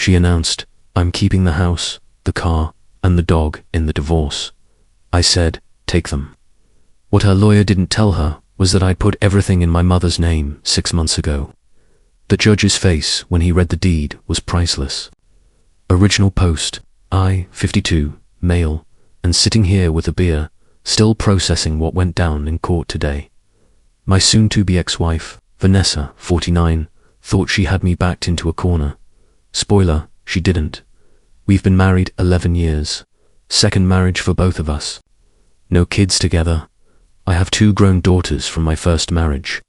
she announced. I'm keeping the house, the car, and the dog in the divorce. I said, take them. What her lawyer didn't tell her was that I'd put everything in my mother's name 6 months ago. The judge's face when he read the deed was priceless. Original post, I, 52, male, and sitting here with a beer, still processing what went down in court today. My soon-to-be ex-wife, Vanessa, 49, thought she had me backed into a corner. Spoiler, she didn't. We've been married 11 years. Second marriage for both of us. No kids together. I have 2 grown daughters from my first marriage.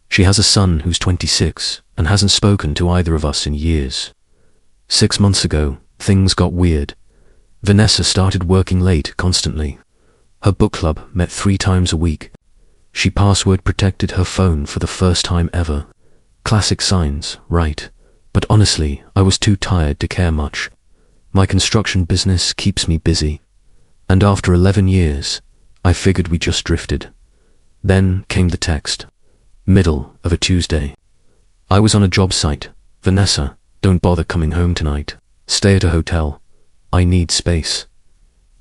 She has a son who's 26 and hasn't spoken to either of us in years. 6 months ago, things got weird. Vanessa started working late constantly. Her book club met 3 times a week. She password protected her phone for the first time ever. Classic signs, right? But honestly, I was too tired to care much. My construction business keeps me busy. And after 11 years, I figured we just drifted. Then came the text. Middle of a Tuesday. I was on a job site. Vanessa, don't bother coming home tonight. Stay at a hotel. I need space.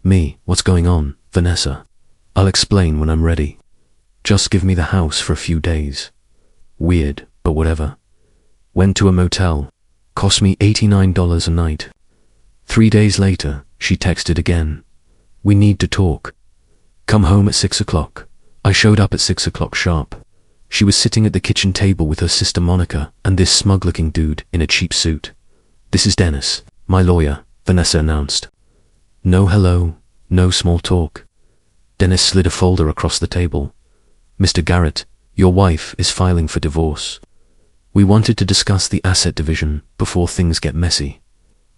Me, what's going on, Vanessa? I'll explain when I'm ready. Just give me the house for a few days. Weird, but whatever. Went to a motel. Cost me $89 a night. 3 days later, she texted again. We need to talk. Come home at 6 o'clock. I showed up at 6 o'clock sharp. She was sitting at the kitchen table with her sister Monica and this smug-looking dude in a cheap suit. This is Dennis, my lawyer, Vanessa announced. No hello, no small talk. Dennis slid a folder across the table. Mr. Garrett, your wife is filing for divorce. We wanted to discuss the asset division before things get messy.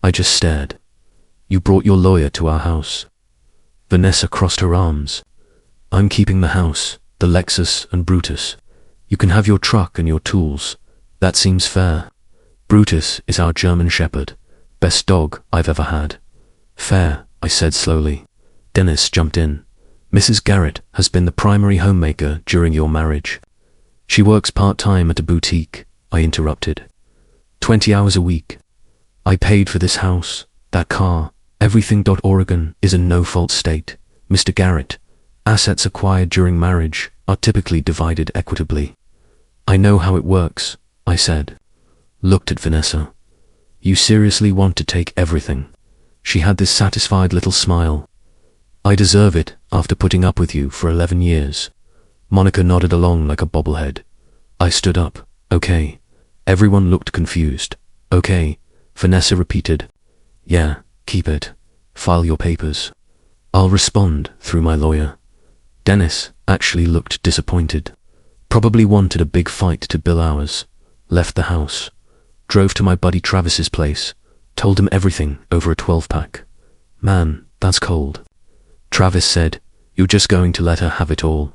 I just stared. You brought your lawyer to our house. Vanessa crossed her arms. I'm keeping the house, the Lexus and Brutus. You can have your truck and your tools. That seems fair. Brutus is our German Shepherd. Best dog I've ever had. Fair, I said slowly. Dennis jumped in. Mrs. Garrett has been the primary homemaker during your marriage. She works part-time at a boutique, I interrupted. 20 hours a week. I paid for this house, that car, everything. Oregon is a no-fault state. Mr. Garrett, assets acquired during marriage are typically divided equitably. I know how it works, I said. Looked at Vanessa. You seriously want to take everything? She had this satisfied little smile. I deserve it after putting up with you for 11 years. Monica nodded along like a bobblehead. I stood up. Okay. Everyone looked confused. Okay. Vanessa repeated. Yeah, keep it. File your papers. I'll respond through my lawyer. Dennis actually looked disappointed. Probably wanted a big fight to bill hours. Left the house. Drove to my buddy Travis's place. Told him everything over a 12-pack. Man, that's cold. Travis said, you're just going to let her have it all.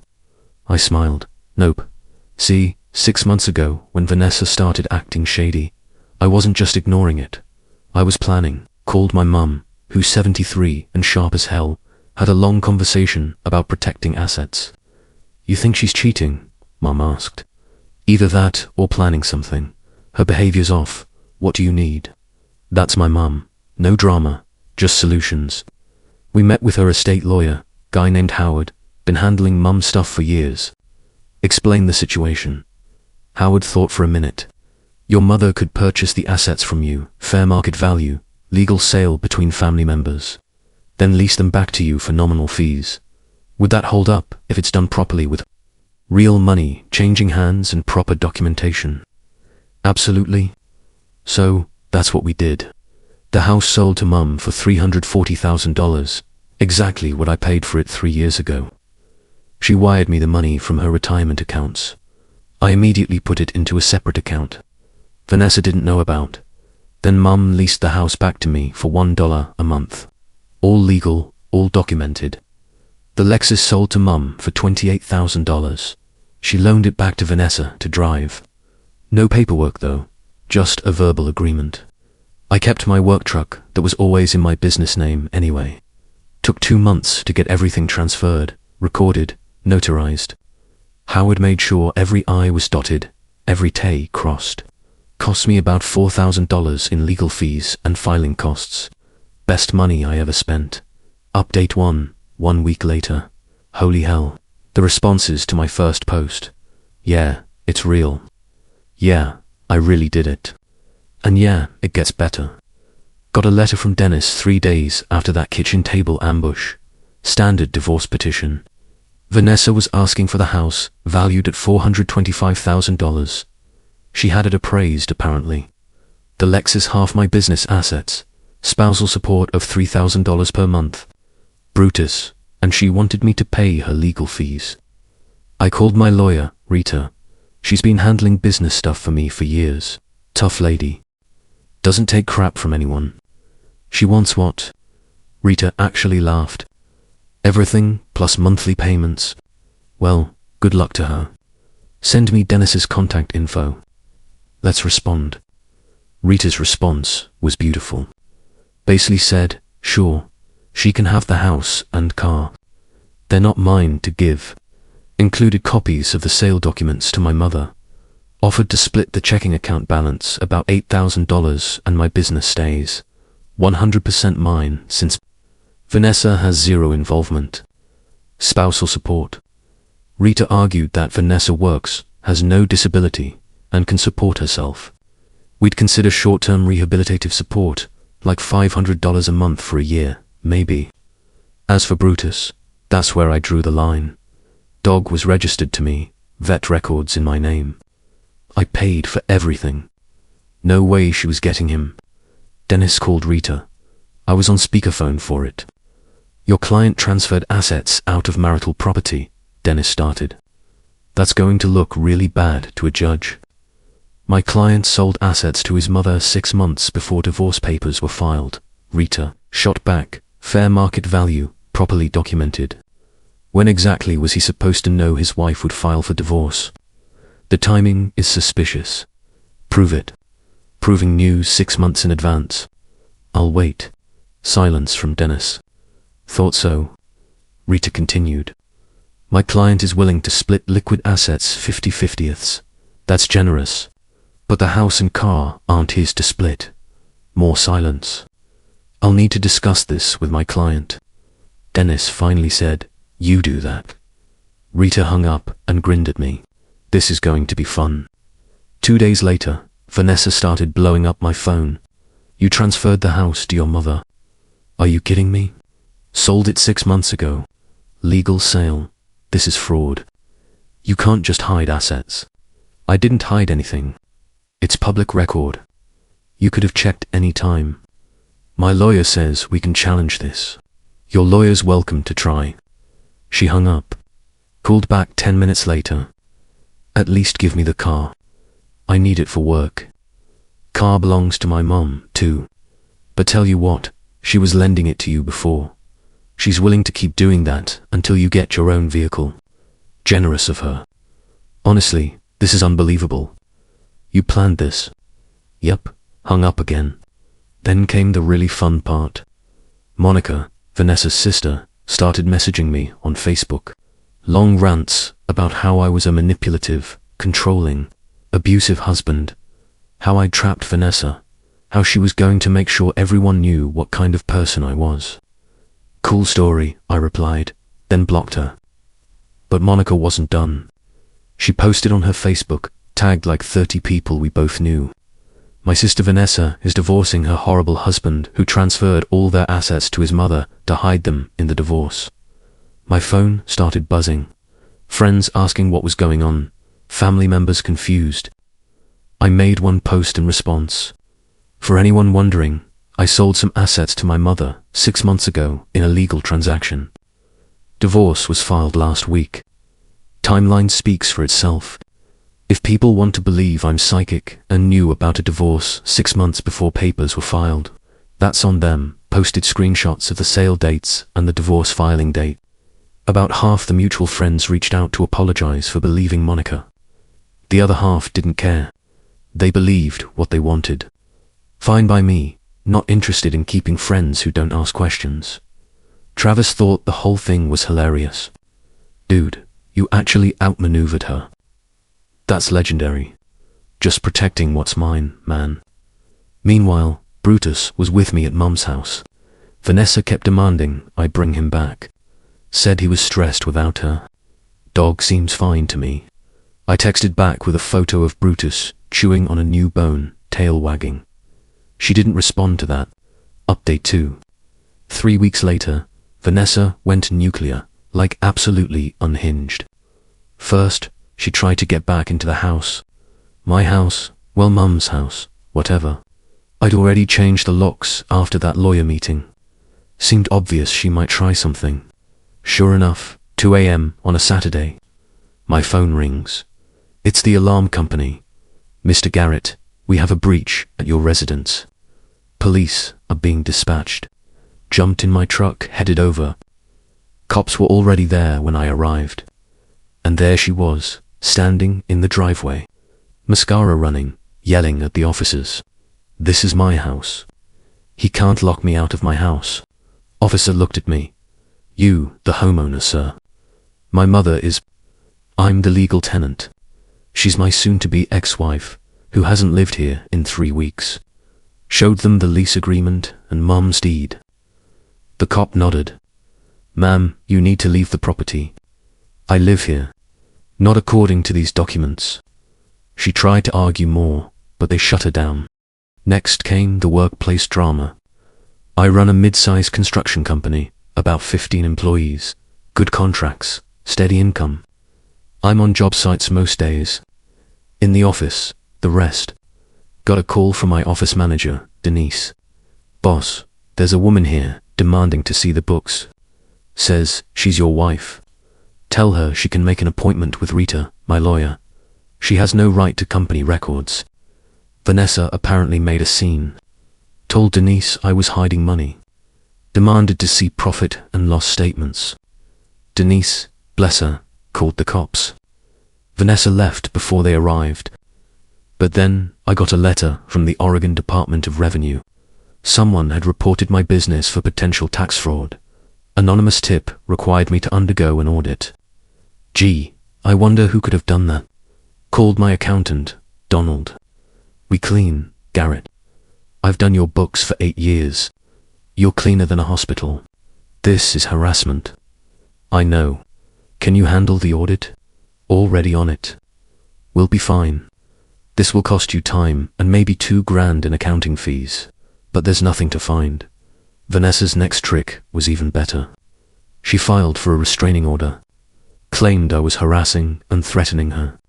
I smiled. Nope. See, 6 months ago, when Vanessa started acting shady, I wasn't just ignoring it. I was planning. Called my mum, who's 73 and sharp as hell, had a long conversation about protecting assets. You think she's cheating? Mum asked. Either that or planning something. Her behavior's off. What do you need? That's my mum. No drama, just solutions. We met with her estate lawyer, guy named Howard, been handling mum's stuff for years. Explained the situation. Howard thought for a minute. Your mother could purchase the assets from you, fair market value, legal sale between family members. Then lease them back to you for nominal fees. Would that hold up if it's done properly with real money changing hands and proper documentation? Absolutely. So, that's what we did. The house sold to Mum for $340,000, exactly what I paid for it 3 years ago. She wired me the money from her retirement accounts. I immediately put it into a separate account. Vanessa didn't know about. Then Mum leased the house back to me for $1 a month. All legal, all documented. The Lexus sold to Mum for $28,000. She loaned it back to Vanessa to drive. No paperwork though, just a verbal agreement. I kept my work truck that was always in my business name anyway. Took 2 months to get everything transferred, recorded, notarized. Howard made sure every I was dotted, every T crossed. Cost me about $4,000 in legal fees and filing costs. Best money I ever spent. Update 1 week later. Holy hell. The responses to my first post. Yeah, it's real. Yeah, I really did it. And yeah, it gets better. Got a letter from Dennis 3 days after that kitchen table ambush. Standard divorce petition. Vanessa was asking for the house, valued at $425,000. She had it appraised, apparently. The Lexus half my business assets. Spousal support of $3,000 per month. Brutus, and she wanted me to pay her legal fees. I called my lawyer, Rita. She's been handling business stuff for me for years. Tough lady. Doesn't take crap from anyone. She wants what? Rita actually laughed. Everything plus monthly payments. Well, good luck to her. Send me Dennis's contact info. Let's respond. Rita's response was beautiful. Basically said, sure, she can have the house and car. They're not mine to give. Included copies of the sale documents to my mother. Offered to split the checking account balance, about $8,000, and my business stays 100% mine since Vanessa has zero involvement. Spousal support. Rita argued that Vanessa works, has no disability, and can support herself. We'd consider short-term rehabilitative support, like $500 a month for a year, maybe. As for Brutus, that's where I drew the line. Dog was registered to me, vet records in my name. I paid for everything. No way she was getting him. Dennis called Rita. I was on speakerphone for it. Your client transferred assets out of marital property, Dennis started. That's going to look really bad to a judge. My client sold assets to his mother 6 months before divorce papers were filed. Rita shot back. Fair market value, properly documented. When exactly was he supposed to know his wife would file for divorce? The timing is suspicious. Prove it. Proving news 6 months in advance. I'll wait. Silence from Dennis. Thought so. Rita continued. My client is willing to split liquid assets 50/50ths. That's generous. But the house and car aren't his to split. More silence. I'll need to discuss this with my client. Dennis finally said, you do that. Rita hung up and grinned at me. This is going to be fun. 2 days later, Vanessa started blowing up my phone. You transferred the house to your mother. Are you kidding me? Sold it 6 months ago. Legal sale. This is fraud. You can't just hide assets. I didn't hide anything. It's public record. You could have checked any time. My lawyer says we can challenge this. Your lawyer's welcome to try. She hung up. Called back 10 minutes later. At least give me the car. I need it for work. Car belongs to my mom, too. But tell you what, she was lending it to you before. She's willing to keep doing that until you get your own vehicle. Generous of her. Honestly, this is unbelievable. You planned this? Yep, hung up again. Then came the really fun part. Monica, Vanessa's sister, started messaging me on Facebook. Long rants about how I was a manipulative, controlling, abusive husband, how I trapped Vanessa, how she was going to make sure everyone knew what kind of person I was. Cool story, I replied, then blocked her. But Monica wasn't done. She posted on her Facebook, tagged like 30 people we both knew. My sister Vanessa is divorcing her horrible husband who transferred all their assets to his mother to hide them in the divorce. My phone started buzzing. Friends asking what was going on. Family members confused. I made one post in response. For anyone wondering, I sold some assets to my mother 6 months ago in a legal transaction. Divorce was filed last week. Timeline speaks for itself. If people want to believe I'm psychic and knew about a divorce 6 months before papers were filed, that's on them. Posted screenshots of the sale dates and the divorce filing date. About half the mutual friends reached out to apologize for believing Monica. The other half didn't care. They believed what they wanted. Fine by me, not interested in keeping friends who don't ask questions. Travis thought the whole thing was hilarious. Dude, you actually outmaneuvered her. That's legendary. Just protecting what's mine, man. Meanwhile, Brutus was with me at Mum's house. Vanessa kept demanding I bring him back. Said he was stressed without her. Dog seems fine to me. I texted back with a photo of Brutus chewing on a new bone, tail wagging. She didn't respond to that. Update 2. 3 weeks later, Vanessa went nuclear, like absolutely unhinged. First, she tried to get back into the house. My house, well, Mum's house, whatever. I'd already changed the locks after that lawyer meeting. Seemed obvious she might try something. Sure enough, 2 a.m. on a Saturday. My phone rings. It's the alarm company. Mr. Garrett, we have a breach at your residence. Police are being dispatched. Jumped in my truck, headed over. Cops were already there when I arrived. And there she was, standing in the driveway. Mascara running, yelling at the officers. This is my house. He can't lock me out of my house. Officer looked at me. You, the homeowner, sir. My mother is... I'm the legal tenant. She's my soon-to-be ex-wife, who hasn't lived here in 3 weeks. Showed them the lease agreement and Mum's deed. The cop nodded. Ma'am, you need to leave the property. I live here. Not according to these documents. She tried to argue more, but they shut her down. Next came the workplace drama. I run a mid-sized construction company, about 15 employees, good contracts, steady income. I'm on job sites most days. In the office, the rest. Got a call from my office manager, Denise. Boss, there's a woman here demanding to see the books. Says she's your wife. Tell her she can make an appointment with Rita, my lawyer. She has no right to company records. Vanessa apparently made a scene. Told Denise I was hiding money. Demanded to see profit and loss statements. Denise, bless her, called the cops. Vanessa left before they arrived. But then I got a letter from the Oregon Department of Revenue. Someone had reported my business for potential tax fraud. Anonymous tip required me to undergo an audit. Gee, I wonder who could have done that. Called my accountant, Donald. We clean, Garrett. I've done your books for 8 years. You're cleaner than a hospital. This is harassment. I know. Can you handle the audit? Already on it. We'll be fine. This will cost you time and maybe $2,000 in accounting fees. But there's nothing to find. Vanessa's next trick was even better. She filed for a restraining order. Claimed I was harassing and threatening her.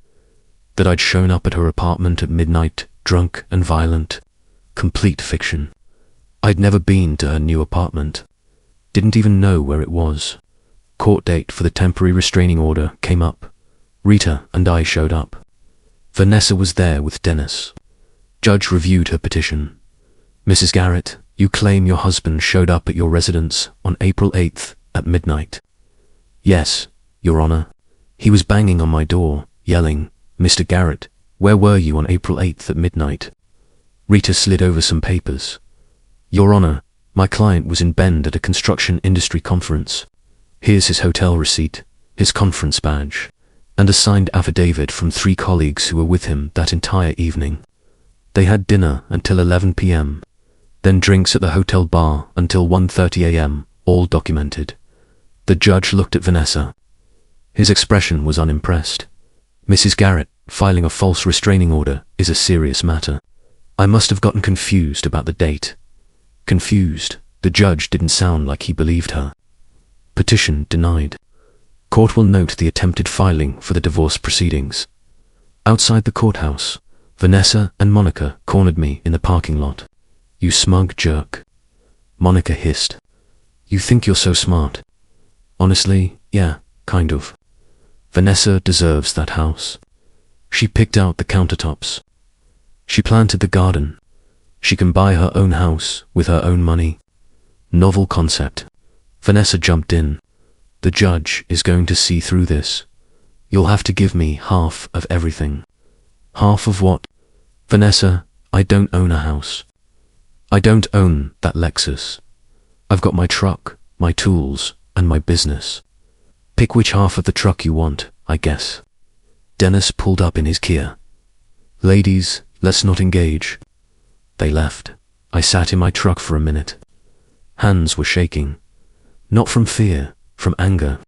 That I'd shown up at her apartment at midnight, drunk and violent. Complete fiction. I'd never been to her new apartment. Didn't even know where it was. Court date for the temporary restraining order came up. Rita and I showed up. Vanessa was there with Dennis. Judge reviewed her petition. Mrs. Garrett, you claim your husband showed up at your residence on April 8th at midnight. Yes, Your Honor. He was banging on my door, yelling, Mr. Garrett, where were you on April 8th at midnight? Rita slid over some papers. Your Honor, my client was in Bend at a construction industry conference. Here's his hotel receipt, his conference badge, and a signed affidavit from 3 colleagues who were with him that entire evening. They had dinner until 11 p.m., then drinks at the hotel bar until 1:30 a.m., all documented. The judge looked at Vanessa. His expression was unimpressed. Mrs. Garrett, filing a false restraining order is a serious matter. I must have gotten confused about the date. Confused, the judge didn't sound like he believed her. Petition denied. Court will note the attempted filing for the divorce proceedings. Outside the courthouse, Vanessa and Monica cornered me in the parking lot. You smug jerk. Monica hissed. You think you're so smart. Honestly, yeah, kind of. Vanessa deserves that house. She picked out the countertops. She planted the garden. She can buy her own house with her own money. Novel concept. Vanessa jumped in. The judge is going to see through this. You'll have to give me half of everything. Half of what? Vanessa, I don't own a house. I don't own that Lexus. I've got my truck, my tools, and my business. Pick which half of the truck you want, I guess. Dennis pulled up in his Kia. Ladies, let's not engage. They left. I sat in my truck for a minute. Hands were shaking. Not from fear, from anger.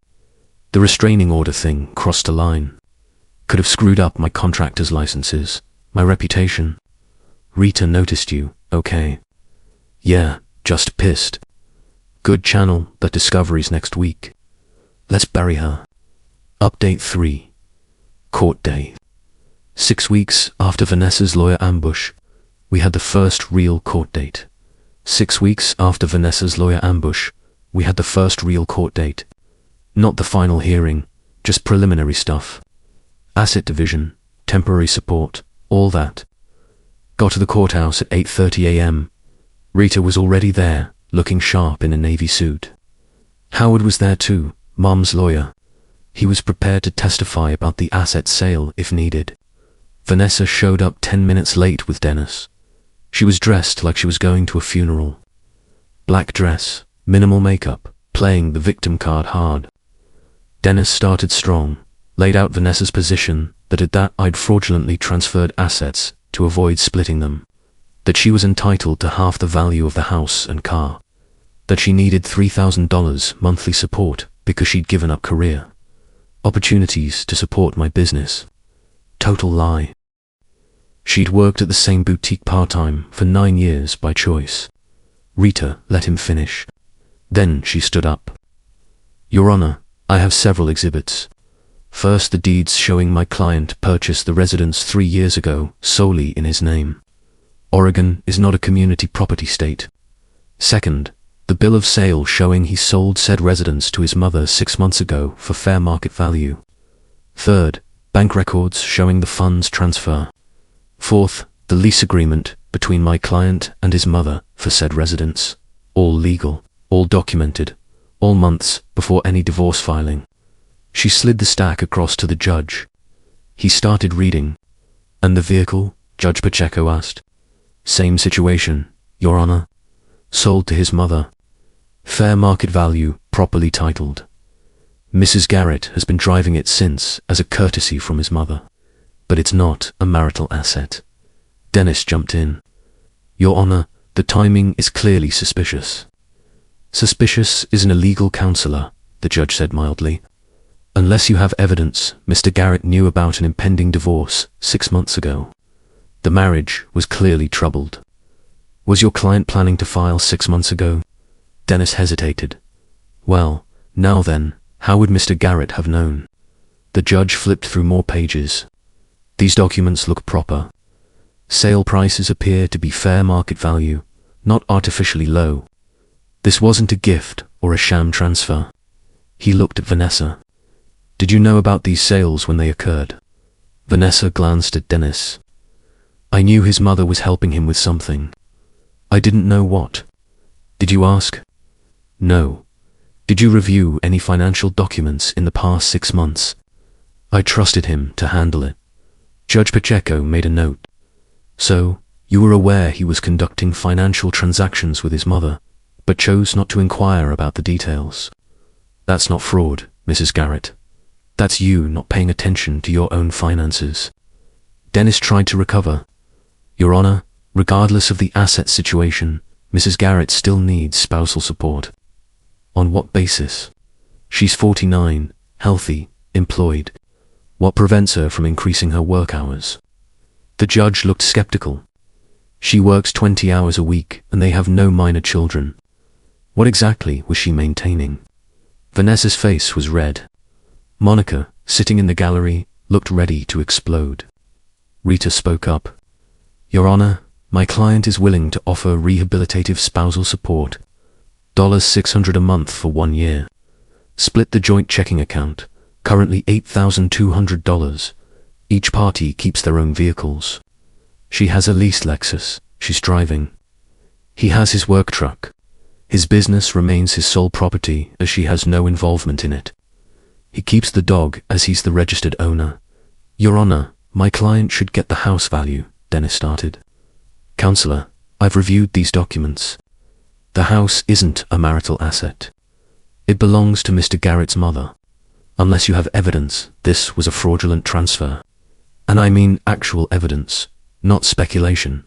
The restraining order thing crossed a line. Could have screwed up my contractor's licenses, my reputation. Rita noticed you, okay. Yeah, just pissed. Good channel, that discovery's next week. Let's bury her. Update 3. Court day. 6 weeks after Vanessa's lawyer ambush, we had the first real court date. 6 weeks after Vanessa's lawyer ambush, we had the first real court date. Not the final hearing, just preliminary stuff. Asset division, temporary support, all that. Got to the courthouse at 8:30 a.m. Rita was already there, looking sharp in a navy suit. Howard was there too, Mom's lawyer. He was prepared to testify about the asset sale if needed. Vanessa showed up 10 minutes late with Dennis. She was dressed like she was going to a funeral. Black dress, minimal makeup, playing the victim card hard. Dennis started strong, laid out Vanessa's position that I'd fraudulently transferred assets to avoid splitting them, that she was entitled to half the value of the house and car, that she needed $3,000 monthly support because she'd given up career, opportunities to support my business. Total lie. She'd worked at the same boutique part-time for 9 years by choice. Rita let him finish. Then she stood up. Your Honor, I have several exhibits. First, the deeds showing my client purchased the residence 3 years ago solely in his name. Oregon is not a community property state. Second, the bill of sale showing he sold said residence to his mother 6 months ago for fair market value. Third, bank records showing the funds transfer. Fourth, the lease agreement between my client and his mother for said residence. All legal, all documented, all months before any divorce filing. She slid the stack across to the judge. He started reading. And the vehicle? Judge Pacheco asked. Same situation, Your Honor. Sold to his mother. Fair market value, properly titled. Mrs. Garrett has been driving it since as a courtesy from his mother. But it's not a marital asset. Dennis jumped in. Your Honor, the timing is clearly suspicious. Suspicious is an illegal counselor, the judge said mildly. Unless you have evidence, Mr. Garrett knew about an impending divorce 6 months ago. The marriage was clearly troubled. Was your client planning to file 6 months ago? Dennis hesitated. Well, now then, how would Mr. Garrett have known? The judge flipped through more pages. These documents look proper. Sale prices appear to be fair market value, not artificially low. This wasn't a gift or a sham transfer. He looked at Vanessa. Did you know about these sales when they occurred? Vanessa glanced at Dennis. I knew his mother was helping him with something. I didn't know what. Did you ask? No. Did you review any financial documents in the past 6 months? I trusted him to handle it. Judge Pacheco made a note. So, you were aware he was conducting financial transactions with his mother, but chose not to inquire about the details. That's not fraud, Mrs. Garrett. That's you not paying attention to your own finances. Dennis tried to recover. Your Honor, regardless of the asset situation, Mrs. Garrett still needs spousal support. On what basis? She's 49, healthy, employed. What prevents her from increasing her work hours? The judge looked skeptical. She works 20 hours a week and they have no minor children. What exactly was she maintaining? Vanessa's face was red. Monica, sitting in the gallery, looked ready to explode. Rita spoke up. Your Honor, my client is willing to offer rehabilitative spousal support. $600 a month for 1 year. Split the joint checking account, currently $8,200. Each party keeps their own vehicles. She has a leased Lexus, she's driving. He has his work truck. His business remains his sole property as she has no involvement in it. He keeps the dog as he's the registered owner. Your Honor, my client should get the house value, Dennis started. Counselor, I've reviewed these documents. The house isn't a marital asset. It belongs to Mr. Garrett's mother. Unless you have evidence, this was a fraudulent transfer. And I mean actual evidence, not speculation.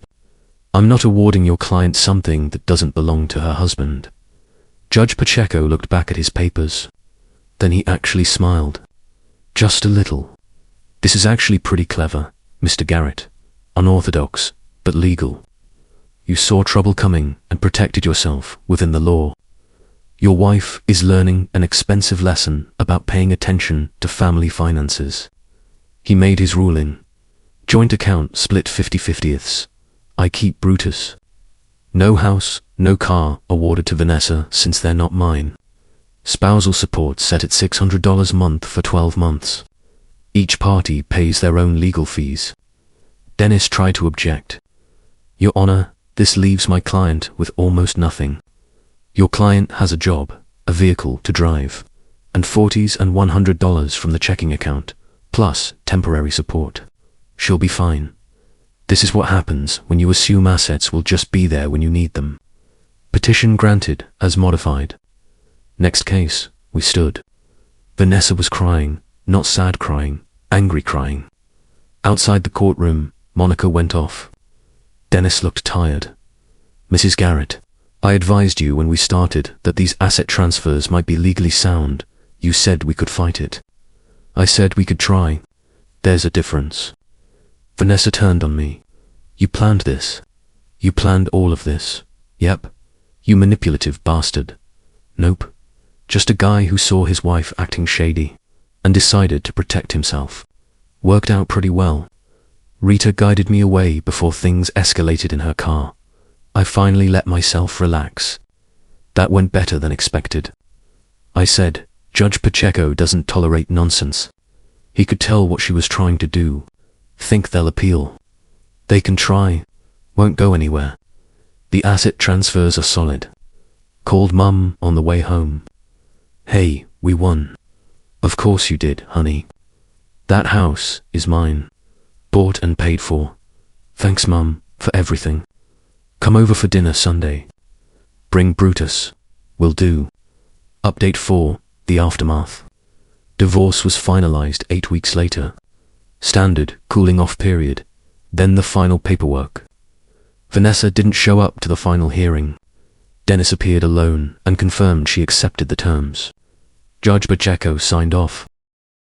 I'm not awarding your client something that doesn't belong to her husband. Judge Pacheco looked back at his papers. Then he actually smiled. Just a little. This is actually pretty clever, Mr. Garrett. Unorthodox, but legal. You saw trouble coming and protected yourself within the law. Your wife is learning an expensive lesson about paying attention to family finances. He made his ruling. Joint account split 50/50ths. I keep Brutus. No house, no car awarded to Vanessa since they're not mine. Spousal support set at $600 a month for 12 months. Each party pays their own legal fees. Dennis tried to object. Your Honor, this leaves my client with almost nothing. Your client has a job, a vehicle to drive, and $40 and $100 from the checking account, plus temporary support. She'll be fine. This is what happens when you assume assets will just be there when you need them. Petition granted as modified. Next case, we stood. Vanessa was crying, not sad crying, angry crying. Outside the courtroom, Monica went off. Dennis looked tired. Mrs. Garrett, I advised you when we started that these asset transfers might be legally sound. You said we could fight it. I said we could try. There's a difference. Vanessa turned on me. You planned this. You planned all of this. Yep. You manipulative bastard. Nope. Just a guy who saw his wife acting shady and decided to protect himself. Worked out pretty well. Rita guided me away before things escalated in her car. I finally let myself relax. That went better than expected. I said, Judge Pacheco doesn't tolerate nonsense. He could tell what she was trying to do. Think they'll appeal. They can try. Won't go anywhere. The asset transfers are solid. Called Mum on the way home. Hey, we won. Of course you did, honey. That house is mine. Bought and paid for. Thanks, Mum, for everything. Come over for dinner Sunday. Bring Brutus. Will do. Update 4, the aftermath. Divorce was finalized 8 weeks later. Standard cooling off period. Then the final paperwork. Vanessa didn't show up to the final hearing. Dennis appeared alone and confirmed she accepted the terms. Judge Pacheco signed off.